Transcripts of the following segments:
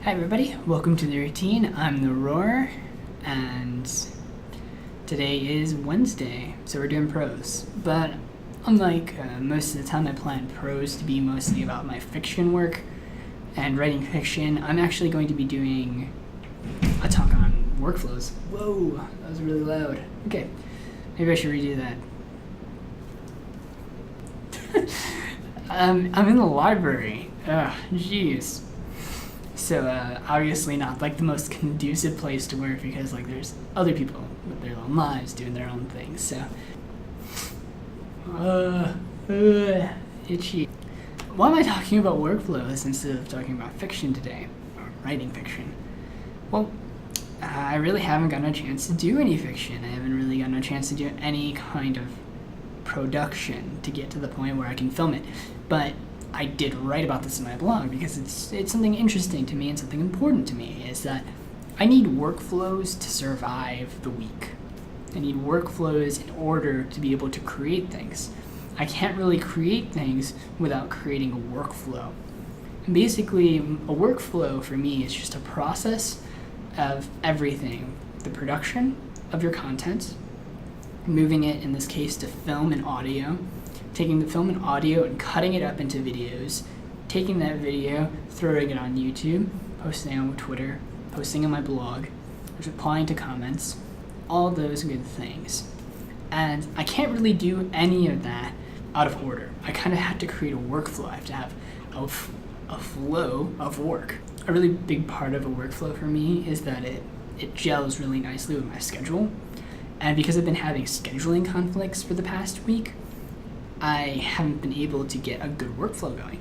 Hi everybody, welcome to the routine. I'm the Roar, and today is Wednesday, so we're doing prose. But unlike most of the time I planned prose to be mostly about my fiction work and writing fiction, I'm actually going to be doing a talk on workflows. Whoa, that was really loud. Okay, maybe I should redo that. I'm in the library. Ugh, jeez. So obviously not like the most conducive place to work because like there's other people with their own lives doing their own things. So itchy. Why am I talking about workflows instead of talking about fiction today, or writing fiction? Well, I really haven't gotten a chance to do any fiction. I haven't really gotten a chance to do any kind of production to get to the point where I can film it. But I did write about this in my blog because it's something interesting to me and something important to me, is that I need workflows to survive the week. I need workflows in order to be able to create things. I can't really create things without creating a workflow. And basically, a workflow for me is just a process of everything. The production of your content, moving it, in this case, to film and audio, taking the film and audio and cutting it up into videos, taking that video, throwing it on YouTube, posting it on Twitter, posting on my blog, replying to comments, all those good things. And I can't really do any of that out of order. I kind of have to create a workflow. I have to have a flow of work. A really big part of a workflow for me is that it gels really nicely with my schedule. And because I've been having scheduling conflicts for the past week, I haven't been able to get a good workflow going.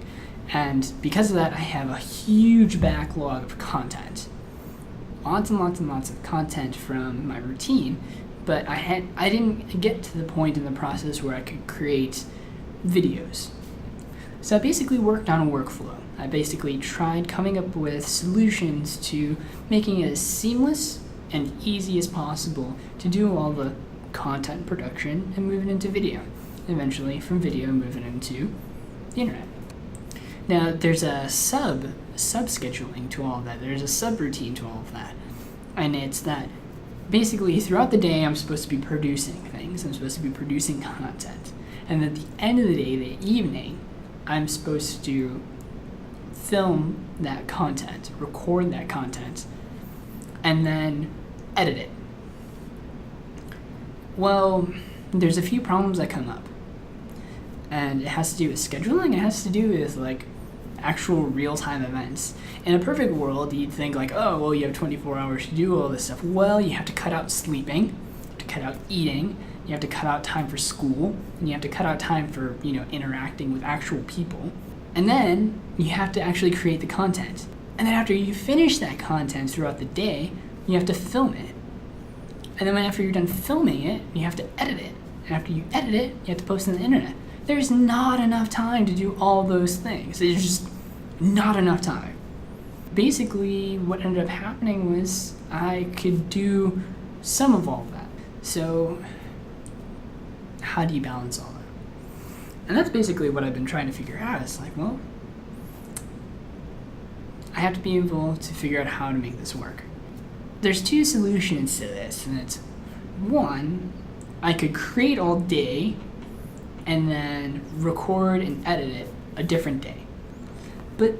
And because of that, I have a huge backlog of content. Lots and lots and lots of content from my routine, but I didn't get to the point in the process where I could create videos. So I basically worked on a workflow. I basically tried coming up with solutions to making it as seamless and easy as possible to do all the content production and move it into video. Eventually, from video, moving into the internet. Now, there's a sub-scheduling to all of that. There's a subroutine to all of that. And it's that basically throughout the day, I'm supposed to be producing things. I'm supposed to be producing content. And at the end of the day, the evening, I'm supposed to film that content, record that content, and then edit it. Well, there's a few problems that come up. And it has to do with scheduling. It has to do with like actual real-time events. In a perfect world, you'd think like, oh, well, you have 24 hours to do all this stuff. Well, you have to cut out sleeping, you have to cut out eating, you have to cut out time for school, and you have to cut out time for, interacting with actual people. And then you have to actually create the content. And then after you finish that content throughout the day, you have to film it. And then after you're done filming it, you have to edit it. And after you edit it, you have to post it on the internet. There's not enough time to do all those things. There's just not enough time. Basically, what ended up happening was I could do some of all that. So how do you balance all that? And that's basically what I've been trying to figure out. It's like, well, I have to be able to figure out how to make this work. There's two solutions to this, and it's one, I could create all day and then record and edit it a different day. But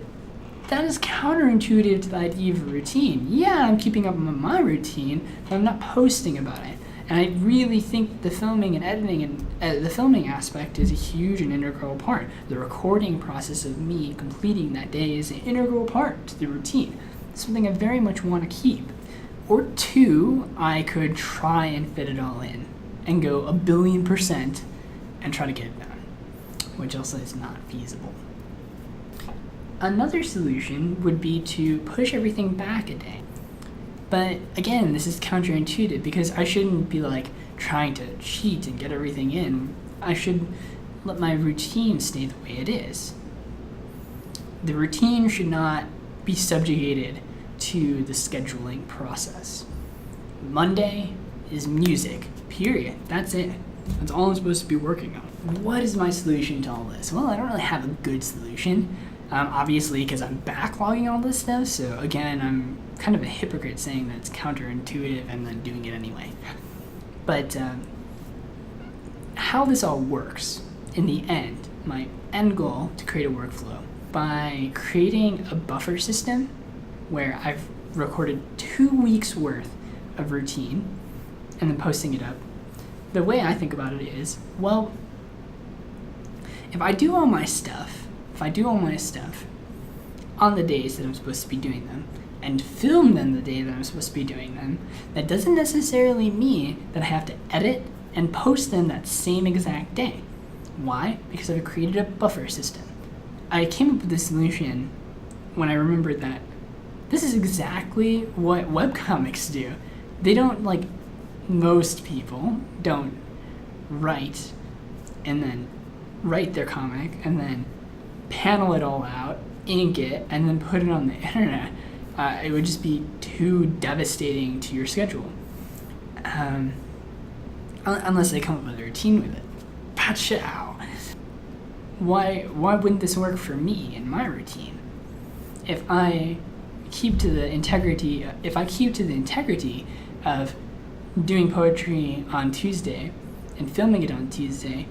that is counterintuitive to the idea of a routine. Yeah, I'm keeping up with my routine, but I'm not posting about it. And I really think the filming and editing and the filming aspect is a huge and integral part. The recording process of me completing that day is an integral part to the routine. It's something I very much want to keep. Or two, I could try and fit it all in and go 1,000,000,000% and try to get it done, which also is not feasible. Another solution would be to push everything back a day. But again, this is counterintuitive because I shouldn't be like trying to cheat and get everything in. I should let my routine stay the way it is. The routine should not be subjugated to the scheduling process. Monday is music, period. That's it. That's all I'm supposed to be working on. What is my solution to all this? Well, I don't really have a good solution. Obviously, because I'm backlogging all this stuff, so again, I'm kind of a hypocrite saying that it's counterintuitive and then doing it anyway. But how this all works in the end, my end goal to create a workflow, by creating a buffer system where I've recorded 2 weeks worth of routine and then posting it up. The way I think about it is, well, if I do all my stuff on the days that I'm supposed to be doing them, and film them the day that I'm supposed to be doing them, that doesn't necessarily mean that I have to edit and post them that same exact day. Why? Because I've created a buffer system. I came up with this solution when I remembered that this is exactly what webcomics do. They don't, like, most people don't write and then write their comic and then panel it all out, ink it, and then put it on the internet. It would just be too devastating to your schedule. Unless they come up with a routine with it. Pachow! Why wouldn't this work for me in my routine? If I keep to the integrity of doing poetry on Tuesday and filming it on Tuesday,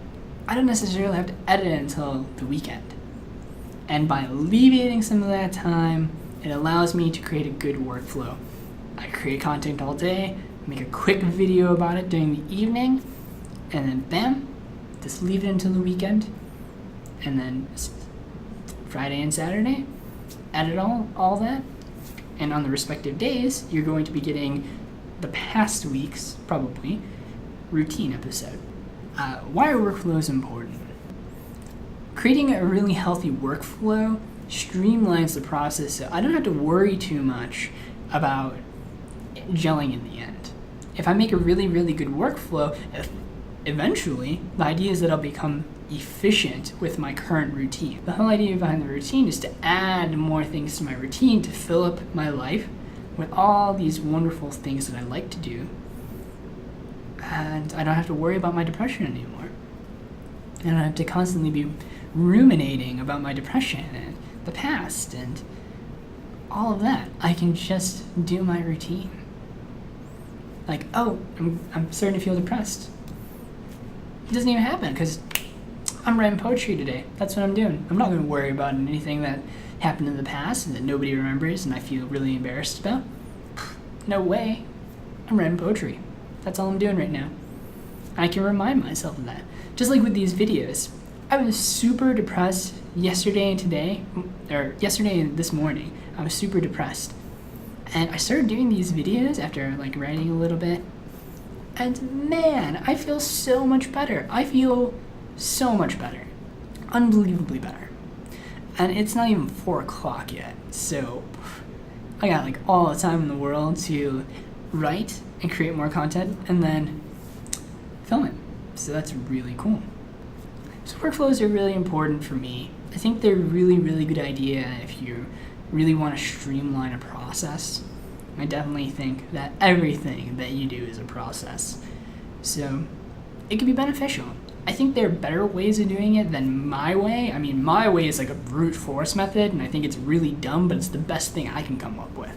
I don't necessarily have to edit it until the weekend. And by alleviating some of that time, it allows me to create a good workflow. I create content all day, make a quick video about it during the evening, and then bam, just leave it until the weekend, and then Friday and Saturday, edit all that, and on the respective days, you're going to be getting the past week's, probably, routine episode. Why are workflows important? Creating a really healthy workflow streamlines the process so I don't have to worry too much about gelling in the end. If I make a really, really good workflow, eventually, the idea is that I'll become efficient with my current routine. The whole idea behind the routine is to add more things to my routine to fill up my life with all these wonderful things that I like to do. And I don't have to worry about my depression anymore. And I don't have to constantly be ruminating about my depression and the past and all of that. I can just do my routine. Like, oh, I'm starting to feel depressed. It doesn't even happen because I'm writing poetry today. That's what I'm doing. I'm not going to worry about anything that happened in the past and that nobody remembers and I feel really embarrassed about. No way. I'm writing poetry. That's all I'm doing right now. I can remind myself of that. Just like with these videos. I was super depressed yesterday and this morning. I was super depressed. And I started doing these videos after like writing a little bit. And man, I feel so much better. I feel so much better. Unbelievably better. And it's not even 4 o'clock yet. So I got like all the time in the world to write and create more content and then film it. So that's really cool. So workflows are really important for me. I think they're a really, really good idea if you really want to streamline a process. I definitely think that everything that you do is a process. So it can be beneficial. I think there are better ways of doing it than my way. I mean, my way is like a brute force method, and I think it's really dumb, but it's the best thing I can come up with.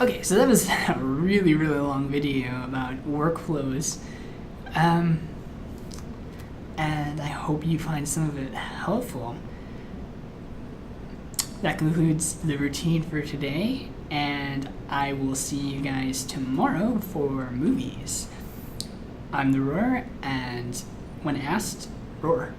Okay, so that was a really, really long video about workflows. And I hope you find some of it helpful. That concludes the routine for today, and I will see you guys tomorrow for movies. I'm the Roar, and when asked, roar.